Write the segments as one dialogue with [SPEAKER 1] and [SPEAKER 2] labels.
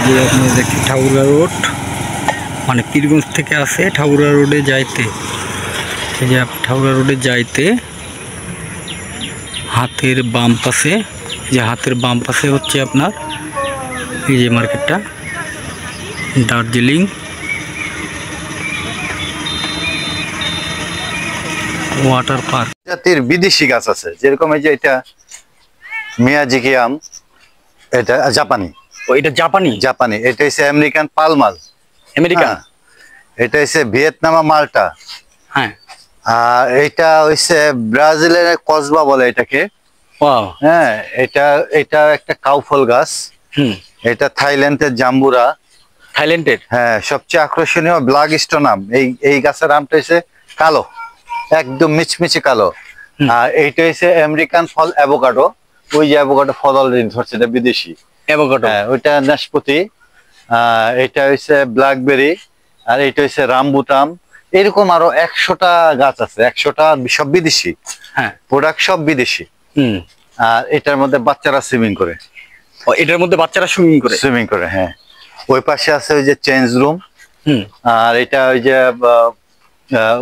[SPEAKER 1] যে আপনারা দেখছেন ঠাকুরগাঁ রোড, মানে পীরগঞ্জ থেকে আসে ঠাকুরগাঁ রোডে যাইতে, এই যে ঠাকুরগাঁ রোডে যাইতে হাতের বাম পাশে, যে হাতের বাম পাশে হচ্ছে আপনার এই যে মার্কেটটা দার্জিলিং ওয়াটার পার্ক।
[SPEAKER 2] জাতির বিদেশি গাছ আছে, যেরকম এই যে এটা মিয়াজিকি আম, এটা জাপানি।
[SPEAKER 1] ও এটা জাপানি?
[SPEAKER 2] জাপানি। এটা হচ্ছে আমেরিকান পালমাল,
[SPEAKER 1] আমেরিকান।
[SPEAKER 2] এটা হচ্ছে ভিয়েতনামা মাল্টা।
[SPEAKER 1] হ্যাঁ।
[SPEAKER 2] আর এটা হচ্ছে ব্রাজিলের কসবা বলে এটাকে। হ্যাঁ, এটা এটা একটা কাউফল গাছ। এটা থাইল্যান্ডের জাম্বুরা।
[SPEAKER 1] থাইল্যান্ডের?
[SPEAKER 2] হ্যাঁ, সবচেয়ে আকর্ষণীয় ব্ল্যাক স্টোন আম। এই গাছের আমটা হচ্ছে কালো, একদম মিচমিচে কালো। আর এইটা হচ্ছে আমেরিকান ফল অ্যাভোকাডো। ওই যে অ্যাভোকাডো ফল অলরেডি ধরছে, এটা বিদেশি অ্যাভোকাডো। হ্যাঁ, ওইটা নাশপাতি। এটা হচ্ছে ব্ল্যাকবেরি। আর এটা হচ্ছে রামবুটান। এরকম আরো 100টা গাছ আছে, 100টা, সব বিদেশি। হ্যাঁ, প্রোডাক্ট সব বিদেশি। আর এটার মধ্যে বাচ্চারা সুইমিং করে।
[SPEAKER 1] এটার মধ্যে বাচ্চারা সুইমিং করে?
[SPEAKER 2] হ্যাঁ। ওই পাশে আছে ওই যে চেঞ্জ রুম। আর এটা ওই যে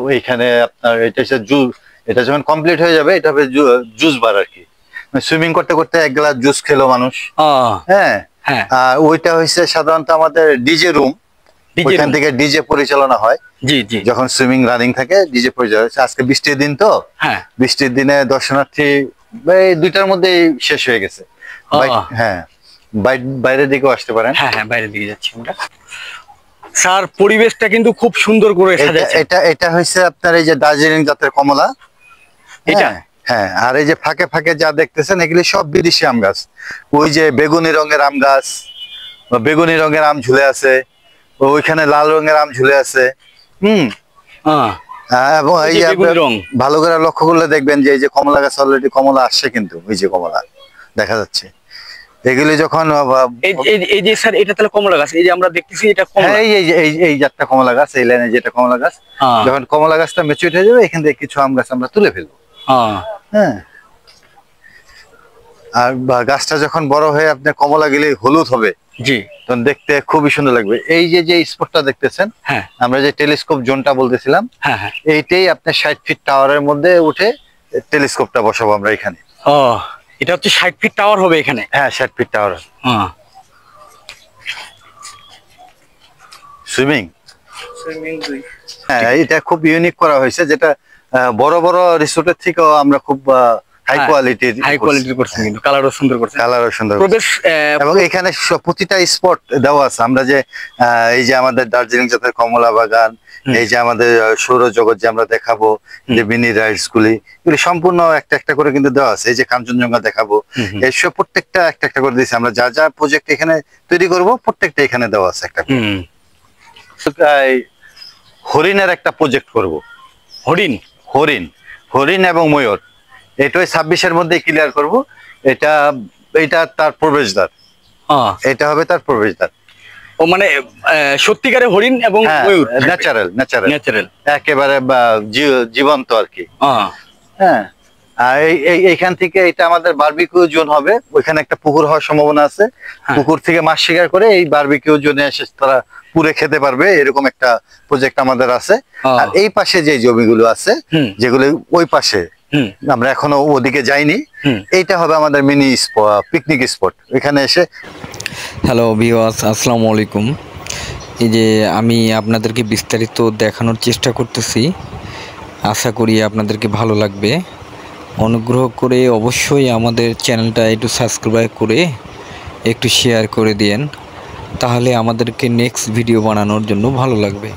[SPEAKER 2] ওইখানে আপনার এটা হচ্ছে জুস। এটা যখন কমপ্লিট হয়ে যাবে এটা হবে জুস বার আর কি। সুইমিং করতে করতে এক গ্লাস জুস খেলো মানুষ। হ্যাঁ। আর ওইটা হচ্ছে সাধারণত আমাদের ডিজে রুম। ওইখান থেকে ডিজে পরিচালনা হয়। জি জি। যখন সুইমিং রানিং থাকে ডিজে পরিচালনা। আজকে বৃষ্টির দিন তো, হ্যাঁ, বৃষ্টির দিনে দর্শনার্থী এই 2টার মধ্যে শেষ হয়ে গেছে। হ্যাঁ, বাইরের দিকেও আসতে পারেন।
[SPEAKER 1] হ্যাঁ হ্যাঁ, বাইরের দিকে যাচ্ছি আমরা। স্যার, পরিবেশটা কিন্তু খুব সুন্দর করে সাজাচ্ছে।
[SPEAKER 2] এটা হচ্ছে আপনার এই যে দার্জিলিং জাতের কমলা। এটা? হ্যাঁ। আর এই যে ফাঁকে ফাঁকে যা দেখতেছেন এগুলি সব বিদেশি আম গাছ। ওই যে বেগুনি রঙের আম গাছ, বেগুনি রঙের আম ঝুলে আছে, ওইখানে লাল রঙের আম ঝুলে আছে। এবং এই যে ভালো করে লক্ষ্য করলে দেখবেন যে এই যে কমলা গাছ অলরেডি কমলা আসছে, কিন্তু ওই যে কমলা দেখা যাচ্ছে। এগুলি যখন
[SPEAKER 1] এই যে স্যার এটা তাহলে কমলা গাছ, এই যে আমরা দেখতেছি এটা কমলা।
[SPEAKER 2] এই জাতটা কমলা গাছ, এই লাইনে যেটা কমলা গাছ। যখন কমলা গাছটা ম্যাচিউর হয়ে যাবে এখান থেকে কিছু আম গাছ আমরা তুলে ফেলবো। হ্যাঁ। আর গাছটা যখন বড় হয়ে আপনার কমলা গেলে হলুদ হবে, জি, তখন দেখতে খুবই সুন্দর লাগবে। এই যে যে স্পটটা দেখতেছেন, হ্যাঁ, আমরা যে টেলিস্কোপ জোনটা বলতেছিলাম, হ্যাঁ হ্যাঁ, এইটাই আপনার 60 ফিট টাওয়ারের মধ্যে উঠে টেলিস্কোপটা বসাবো আমরা এখানে।
[SPEAKER 1] এটা হচ্ছে 60 ফিট টাওয়ার হবে এখানে?
[SPEAKER 2] হ্যাঁ, 60 ফিট টাওয়ার। সুইমিং। হ্যাঁ, এটা খুব ইউনিক করা হয়েছে, যেটা বড় বড় রিসোর্টের থেকেও আমরা খুব হাই কোয়ালিটির করছি, কিন্তু কালারও সুন্দর করছে। কালারও সুন্দর প্রবেশ। এবং এখানে প্রতিটা স্পট দেওয়া আছে। আমরা যে এই যে আমাদের দার্জিলিং জাতের কমলা বাগান, এই যে আমাদের সৌরজগৎ যে আমরা দেখাবো, যে মিনি রাইডস গুলি, এগুলি সম্পূর্ণ একটা একটা করে কিন্তু দেওয়া আছে। এই যে কাঞ্চনজঙ্ঘা দেখাবো, এইসব প্রত্যেকটা একটা একটা করে দিয়েছি আমরা। যা যা প্রজেক্ট এখানে তৈরি করব প্রত্যেকটা এখানে দেওয়া আছে একটা। হরিণের একটা প্রজেক্ট করব। হরিণ? হরিণ, হরিণ এবং ময়ূর। এটাই 26-এর মধ্যে ক্লিয়ার করব। এটা তার প্রবেশদ্বার। এটা হবে তার প্রবেশদ্বার।
[SPEAKER 1] ও মানে সত্যিকারে হরিণ এবং ময়ূর?
[SPEAKER 2] ন্যাচারাল ন্যাচারাল একেবারে জীবন্ত আর কি। হ্যাঁ। আর এইখান থেকে এটা আমাদের বারবিকিউ জোন হবে। ওইখানে একটা পুকুর হওয়ার সম্ভাবনা আছে। পুকুর থেকে মাছ শিকার করে এই বারবিকিউ জোনে এসে তারা পুরে খেতে পারবে, এরকম একটা প্রজেক্ট আমাদের আছে। আর এই পাশে যে জমিগুলো আছে, যেগুলো ওই পাশে আমরা এখনো ওদিকে যাইনি, এইটা হবে আমাদের মিনি পিকনিক স্পট। এখানে এসে।
[SPEAKER 3] হ্যালো ভিউয়ার্স, আসসালামু আলাইকুম। এই যে আমি আপনাদেরকে বিস্তারিত দেখানোর চেষ্টা করতেছি, আশা করি আপনাদেরকে ভালো লাগবে। অনুগ্রহ করে অবশ্যই আমাদের চ্যানেলটা একটু সাবস্ক্রাইব করে একটু শেয়ার করে দিন, তাহলে আমাদেরকে নেক্সট ভিডিও বানানোর জন্য ভালো লাগবে।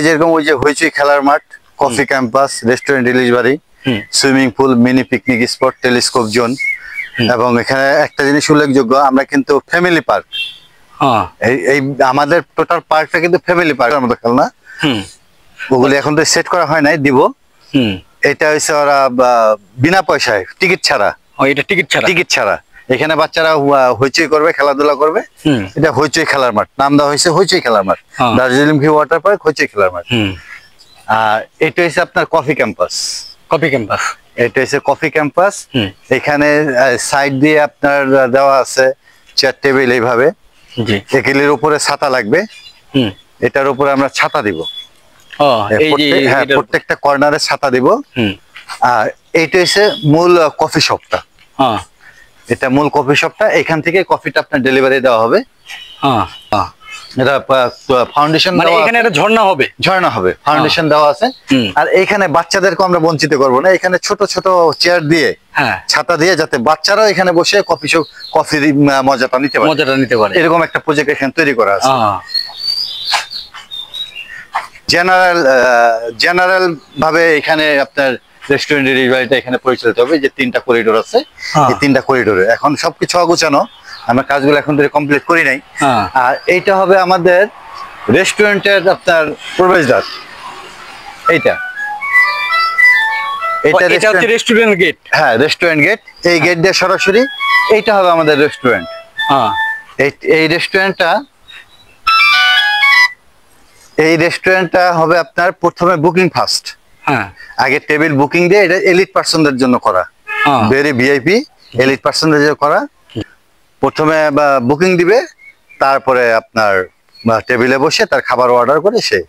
[SPEAKER 2] যেরকম ওই যে হইচই খেলার মাঠ, কফি ক্যাম্পাস, রেস্টুরেন্ট, রিলিজ বাড়ি, swimming pool, mini picnic spot, telescope zone. এবং এখানে একটা জিনিস উল্লেখযোগ্য, আমরা কিন্তু ফ্যামিলি পার্ক। এই আমাদের টোটাল পার্কটা কিন্তু ফ্যামিলি পার্কের মতো খেলনা। ওগুলি এখন তো সেট করা হয় নাই, দিব। এটা হচ্ছে ওরা বিনা পয়সায়, টিকিট ছাড়া।
[SPEAKER 1] এটা টিকিট ছাড়া
[SPEAKER 2] এখানে বাচ্চারা হইচই করবে, খেলাধুলা করবে। এটা হইচই খেলার মাঠ, নাম দেওয়া হয়েছে হইচই খেলার মাঠ, দার্জিলিং ভিউ ওয়াটার পার্ক, হইচই খেলার মাঠ। আর এটা হচ্ছে আপনার কফি ক্যাম্পাস। এটা হচ্ছে কফি ক্যাম্পাস। এখানে সাইড দিয়ে আপনার দেওয়া আছে চেয়ার টেবিল এইভাবে।
[SPEAKER 1] জি।
[SPEAKER 2] এগুলির উপরে ছাতা লাগবে, এটার উপরে আমরা ছাতা দিব। হ্যাঁ, প্রত্যেকটা কর্নারে ছাতা দিব। আর এইটা হচ্ছে মূল কফি শপটা। এটা মূল কফি শপটা, এখান থেকে কফিটা আপনার ডেলিভারি দেওয়া হবে। এটা ফাউন্ডেশন দেওয়া,
[SPEAKER 1] এখানে একটা ঝর্ণা হবে,
[SPEAKER 2] ঝর্ণা হবে, ফাউন্ডেশন দেওয়া আছে। আর এইখানে বাচ্চাদেরকে আমরা বঞ্চিত করব না, এখানে ছোট ছোট চেয়ার দিয়ে, ছাতা দিয়ে, যাতে বাচ্চারাও এখানে বসে কফির মজাটা নিতে পারে, এরকম একটা প্রজেক্ট এখানে তৈরি করা আছে। জেনারেল ভাবে এখানে আপনার রেস্টুরেন্ট ডেলিভারিটা এখানে পরিচালিত হবে। যে 3টা করিডোর আছে, এই 3টা করিডোরে এখন সবকিছু অগোছানো, আমরা কাজগুলো এখন ধরে কমপ্লিট করি নাই। আর এইটা হবে আমাদের রেস্টুরেন্টের আপনার প্রবেশদ্বার। এটা হচ্ছে
[SPEAKER 1] রেস্টুরেন্ট গেট।
[SPEAKER 2] হ্যাঁ, রেস্টুরেন্ট গেট। এই গেট দিয়ে সরাসরি এইটা হবে আমাদের রেস্টুরেন্ট। এই রেস্টুরেন্টটা হবে আপনার প্রথমে বুকিং ফার্স্ট। আগে টেবিল বুকিং দিয়ে, এটা এলিট পার্সনদের জন্য করা, ভেরি ভিআইপি এলিট পার্সনদের জন্য করা। প্রথমে বুকিং দিবে, তারপরে আপনার টেবিলে বসে তার খাবার অর্ডার করে সে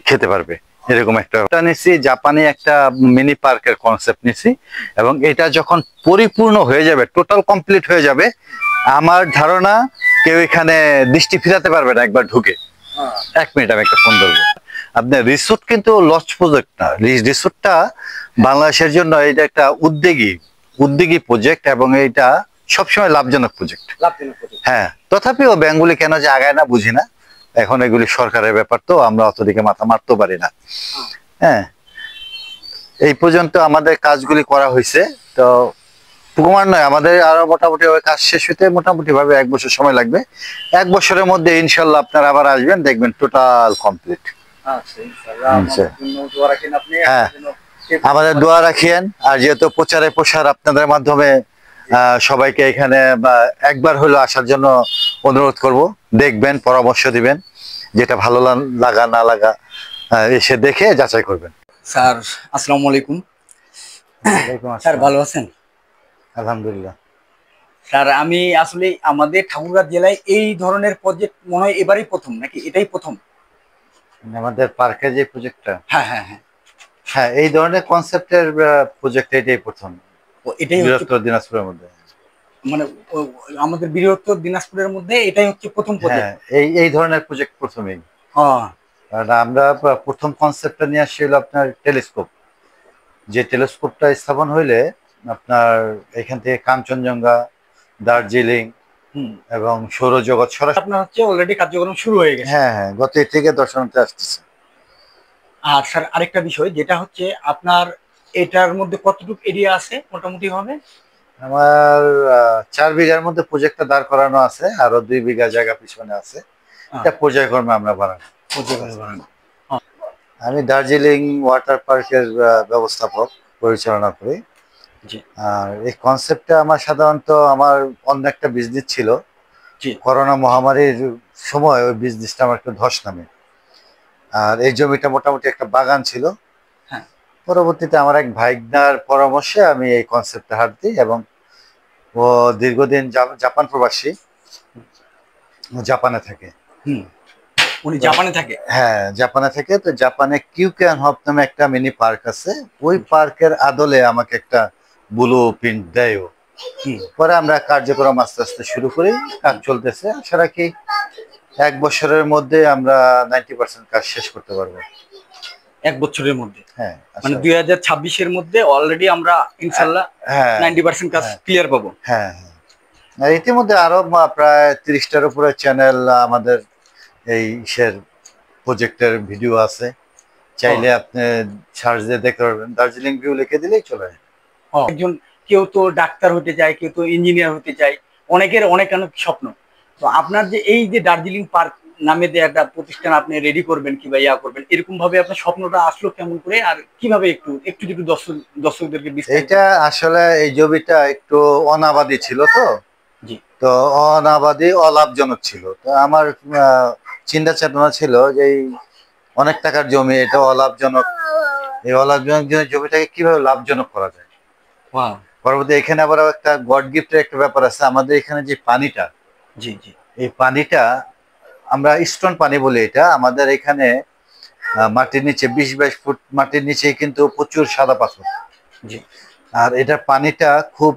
[SPEAKER 2] খেতে পারবে। এরকম একটা নিচ্ছি, জাপানি একটা মিনি পার্কের কনসেপ্ট নিচ্ছি। এবং এটা যখন পরিপূর্ণ হয়ে যাবে, টোটাল কমপ্লিট হয়ে যাবে, আমার ধারণা কেউ এখানে দৃষ্টি ফিরাতে পারবে না একবার ঢুকে। 1 মিনিট, আমি একটা ফোন ধরবো। আপনার রিসোর্ট কিন্তু লঞ্চ প্রজেক্ট না, রিসোর্টটা বাংলাদেশের জন্য এটা একটা উদ্যোগী প্রজেক্ট, এবং এটা সবসময় লাভজনক প্রজেক্ট। হ্যাঁ, তথাপিও ব্যাংকগুলি কেন যে আগায় না বুঝি না। এখন এগুলি সরকারের ব্যাপার, তো আমরা অতদিকে মাথা মারতে পারি না। হ্যাঁ, এই পর্যন্ত আমাদের কাজগুলি করা হয়েছে। তো কুমার নয়, আমাদের আরো মোটামুটি কাজ শেষ হতে মোটামুটি ভাবে 1 বছর সময় লাগবে। 1 বছরের মধ্যে ইনশাল্লাহ আপনারা আবার আসবেন, দেখবেন টোটাল কমপ্লিট। হ্যাঁ, আমাদের দোয়া রাখিয়েন। আর যেহেতু প্রচার আপনাদের মাধ্যমে সবাইকে এখানে একবার হলো আসার জন্য অনুরোধ করব। দেখবেন, পরামর্শ দিবেন, যেটা ভালো লাগা না লাগা এসে দেখে যাচাই করবেন।
[SPEAKER 1] স্যার আসসালামু আলাইকুম। স্যার ভালো আছেন?
[SPEAKER 2] আলহামদুলিল্লাহ।
[SPEAKER 1] স্যার আমি আসলে আমাদের ঠাকুরগাঁও জেলায় এই ধরনের প্রজেক্ট মনে হয় এবারই প্রথম, নাকি এটাই প্রথম?
[SPEAKER 2] আমাদের পার্কের যে প্রজেক্টটা,
[SPEAKER 1] হ্যাঁ,
[SPEAKER 2] এই ধরনের কনসেপ্টের প্রজেক্ট এটাই প্রথম।
[SPEAKER 1] এটাই
[SPEAKER 2] বৃহত্তর দিনাজপুরের মধ্যে,
[SPEAKER 1] মানে আমাদের বৃহত্তর দিনাজপুরের মধ্যে এটাই হচ্ছে প্রথম প্রজেক্ট।
[SPEAKER 2] এই ধরনের প্রজেক্ট প্রথমেই। আমরা প্রথম কনসেপ্টটা নিয়ে আসছি হলো আপনার টেলিস্কোপ। যে টেলিস্কোপটা স্থাপন হইলে আপনার এখান থেকে কাঞ্চনজঙ্ঘা, দার্জিলিং এবং সৌরজগৎ সরাসরি
[SPEAKER 1] আপনার হচ্ছে অলরেডি কার্যক্রম শুরু হয়ে গেছে।
[SPEAKER 2] হ্যাঁ, গত থেকে দর্শনার্থী আসতেছে।
[SPEAKER 1] আর স্যার আরেকটা বিষয়, যেটা হচ্ছে আপনার এটার মধ্যে কতটুকু এরিয়া আছে মোটামুটি ভাবে?
[SPEAKER 2] আমার 4 বিঘার মধ্যে প্রজেক্টটা দাঁড় করানো আছে, আরো 2 বিঘা জায়গা পিছনে আছে। এটা পর্যায়ক্রমে আমরা বানাবো। আমি দার্জিলিং ওয়াটার পার্কের ব্যবস্থাপক, পরিচালনা করি। আর এই কনসেপ্টটা আমার সাধারণত আমার অন্য একটা বিজনেস ছিল, করোনা মহামারীর সময় ওই বিজনেসটা আমার একটু ধস নামে। আর এই জমিটা মোটামুটি একটা বাগান ছিল। পরবর্তীতে আমার এক ভাইগনার পরামর্শে আমি এই কনসেপ্টে হাত দিই, এবং ও দীর্ঘদিন জাপান প্রবাসী, জাপানে থাকে।
[SPEAKER 1] উনি জাপানে থাকে?
[SPEAKER 2] হ্যাঁ, জাপানে থাকে। তো জাপানে কিউক্যান হপ নামে একটা মিনি পার্ক আছে, ওই পার্কের আদলে আমাকে একটা ব্লু প্রিন্ট দেয়। পরে আমরা কার্যক্রম আস্তে আস্তে শুরু করি, কাজ চলতেছে। আশা রাখি 1 বছরের মধ্যে আমরা 90% কাজ শেষ করতে পারবো।
[SPEAKER 1] 1 বছরের মধ্যে?
[SPEAKER 2] হ্যাঁ,
[SPEAKER 1] মানে 2026-এর মধ্যে অলরেডি আমরা ইনশাআল্লাহ 90% কাজ ক্লিয়ার পাবো।
[SPEAKER 2] হ্যাঁ, ইতিমধ্যে আরো প্রায় 30টার উপরে চ্যানেল আমাদের এই প্রজেক্টের ভিডিও আছে। চাইলে আপনি সার্চ দিয়ে দেখতে পারবেন, দার্জিলিং ভিউ লিখে দিলেই চলে যায়।
[SPEAKER 1] একজন কেউ তো ডাক্তার হতে চায়, কেউ তো ইঞ্জিনিয়ার হতে চায়, অনেকের অনেক স্বপ্ন। তো আপনার যে এই যে দার্জিলিং পার্ক নামে যে একটা প্রতিষ্ঠান আপনি রেডি করবেন কিংবা করবেন, এরকম ভাবে আপনার স্বপ্নটা আসলো কেমন করে, আর কিভাবে একটু দর্শকদেরকে?
[SPEAKER 2] এটা আসলে এই জমিটা একটু অনাবাদি ছিল, তো অনাবাদি অলাভজনক ছিল। তো আমার চিন্তা চেতনা ছিল যে অনেক টাকার জমি, এটা অলাভজনক, এই অলাভজনক জমিটাকে কিভাবে লাভজনক করা যায়। পরবর্তী এখানে আবার একটা গড গিফটের একটা ব্যাপার আছে। আমাদের এখানে যে পানিটা,
[SPEAKER 1] জি জি
[SPEAKER 2] এই পানিটা আমরা স্টোন পানি বলি। এটা আমাদের এখানে মাটির নিচে 20-22 ফুট মাটির নিচে কিন্তু প্রচুর সাদা পাথর।
[SPEAKER 1] জি
[SPEAKER 2] আর এটার পানিটা খুব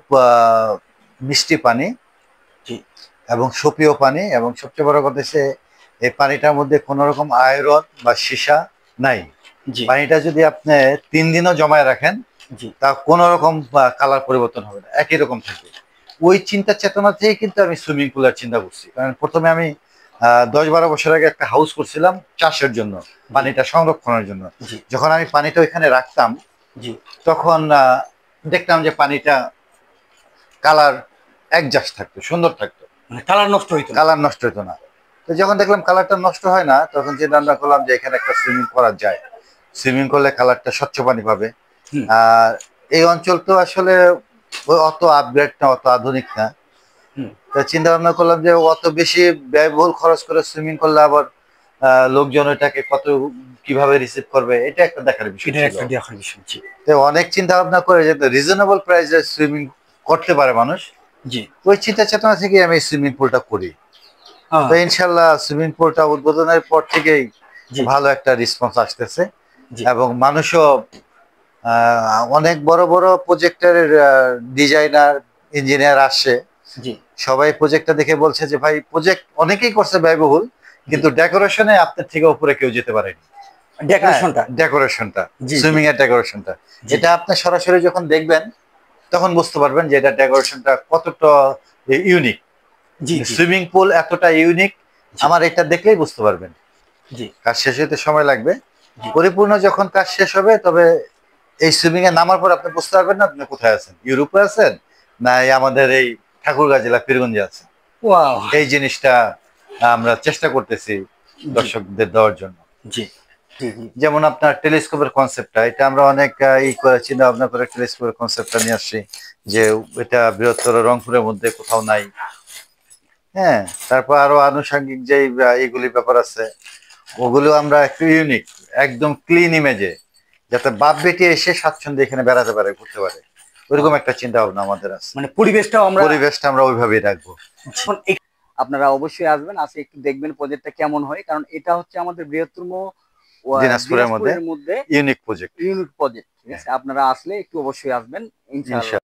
[SPEAKER 2] মিষ্টি পানি
[SPEAKER 1] জি
[SPEAKER 2] এবং সুপেয় পানি, এবং সবচেয়ে বড় কথা হচ্ছে এই পানিটার মধ্যে কোনো রকম আয়রন বা সীসা নাই।
[SPEAKER 1] জি
[SPEAKER 2] পানিটা যদি আপনি 3 দিনও জমায় রাখেন
[SPEAKER 1] জি
[SPEAKER 2] তা কোনো রকম কালার পরিবর্তন হবে না, একই রকম থাকবে। ওই চিন্তা চেতনা থেকে কিন্তু আমি সুইমিং পুলের চিন্তা করছি। কারণ প্রথমে আমি 10-12 বছর আগে একটা হাউস করছিলাম চাষের জন্য, পানিটা সংরক্ষণের জন্য।
[SPEAKER 1] জি
[SPEAKER 2] যখন আমি পানিটা ওইখানে রাখতাম
[SPEAKER 1] জি
[SPEAKER 2] তখন দেখতাম যে পানিটা কালার অ্যাডজাস্ট থাকতো, সুন্দর থাকতো,
[SPEAKER 1] মানে কালার নষ্ট হইতো না।
[SPEAKER 2] কালার নষ্ট হতো না। তো যখন দেখলাম কালারটা নষ্ট হয় না, তখন চিন্তা ভাবনা করলাম যে এখানে একটা সুইমিং করা যায়। সুইমিং করলে কালারটা স্বচ্ছ পানি পাবে।
[SPEAKER 1] হুম।
[SPEAKER 2] আর এই অঞ্চল তো আসলে অত আপগ্রেড না, অত আধুনিক না।
[SPEAKER 1] হুম।
[SPEAKER 2] তো চিন্তা ভাবনা করলাম যে অত বেশি ব্যয়বহুল খরচ করে সুইমিং করলে আবার লোকজন এটাকে কত কিভাবে রিসিভ করবে, এটা একটা দেখার বিষয়
[SPEAKER 1] এটা
[SPEAKER 2] ছিল।
[SPEAKER 1] একটা দেখার বিষয়। জি
[SPEAKER 2] তো অনেক চিন্তা ভাবনা করে যে রিজনেবল প্রাইসে সুইমিং করতে পারে মানুষ,
[SPEAKER 1] জি
[SPEAKER 2] ওই চিন্তা চেতনা থেকে আমি সুইমিং পুলটা করি। তো ইনশাল্লাহ সুইমিং পুলটা উদ্বোধনের পর থেকেই
[SPEAKER 1] জি
[SPEAKER 2] ভালো একটা রেসপন্স আসতেছে,
[SPEAKER 1] জি
[SPEAKER 2] এবং মানুষও অনেক বড় বড় প্রজেক্টের ডিজাইনার ইঞ্জিনিয়ার আসছে।
[SPEAKER 1] জি
[SPEAKER 2] সবাই প্রজেক্টটা দেখে বলছে যে ভাই প্রজেক্ট অনেকেই করছে ব্যয়বহুল, কিন্তু ডেকোরেশনে আপনার থেকে উপরে কেউ যেতে পারেনি।
[SPEAKER 1] ডেকোরেশনটা।
[SPEAKER 2] ডেকোরেশনটা,
[SPEAKER 1] জি, জি।
[SPEAKER 2] সুইমিং এর ডেকোরেশনটা,
[SPEAKER 1] জি।
[SPEAKER 2] এটা আপনি সরাসরি যখন দেখবেন তখন বুঝতে পারবেন যে এটা ডেকোরেশনটা কতটা ইউনিক।
[SPEAKER 1] জি জি
[SPEAKER 2] সুইমিং পুল এতটা ইউনিক,
[SPEAKER 1] জি।
[SPEAKER 2] আমার এটা দেখলেই বুঝতে পারবেন।
[SPEAKER 1] জি
[SPEAKER 2] কাজ শেষ হতে সময় লাগবে,
[SPEAKER 1] জি।
[SPEAKER 2] পরিপূর্ণ যখন কাজ শেষ হবে তবে এই সুইমিং এ নামার পর আপনি বুঝতে পারবেন না আপনি কোথায় আছেন, ইউরোপে আছেন না এই আমাদের এই ঠাকুরগাঁ জেলা পীরগঞ্জে আছেন।
[SPEAKER 1] ওয়াও।
[SPEAKER 2] এই জিনিসটা আমরা চেষ্টা করতেছি দর্শকদের দেওয়ার জন্য।
[SPEAKER 1] জি জি জি
[SPEAKER 2] যেমন আপনার টেলিস্কোপের কনসেপ্টটা, এটা আমরা অনেক চিন্তা ভাবনা করে টেলিস্কোপের কনসেপ্টটা নিয়ে আসছি, যে এটা বৃহত্তর রংপুরের মধ্যে কোথাও নাই। হ্যাঁ, তারপর আরো আনুষঙ্গিক যে এইগুলি ব্যাপার আছে, ওগুলো আমরা একটু ইউনিক, একদম ক্লিন ইমেজে, যাতে বাপ বেটি এসে স্বাচ্ছন্দ্যে এখানে বেড়াতে পারে, ঘুরতে পারে, ওইরকম একটা চিন্তা ভাবনা আমাদের আছে।
[SPEAKER 1] মানে পরিবেশটাও আমরা
[SPEAKER 2] পরিবেশটা আমরা ওইভাবেই রাখবো।
[SPEAKER 1] এখন আপনারা অবশ্যই আসবেন, আসে একটু দেখবেন প্রজেক্টটা কেমন হয়, কারণ এটা হচ্ছে আমাদের বৃহত্তম
[SPEAKER 2] দিনাজপুরের মধ্যে
[SPEAKER 1] মধ্যে
[SPEAKER 2] ইউনিক প্রজেক্ট।
[SPEAKER 1] Unique project. ঠিক আছে, আপনারা আসলে একটু অবশ্যই আসবেন ইনশাআল্লাহ।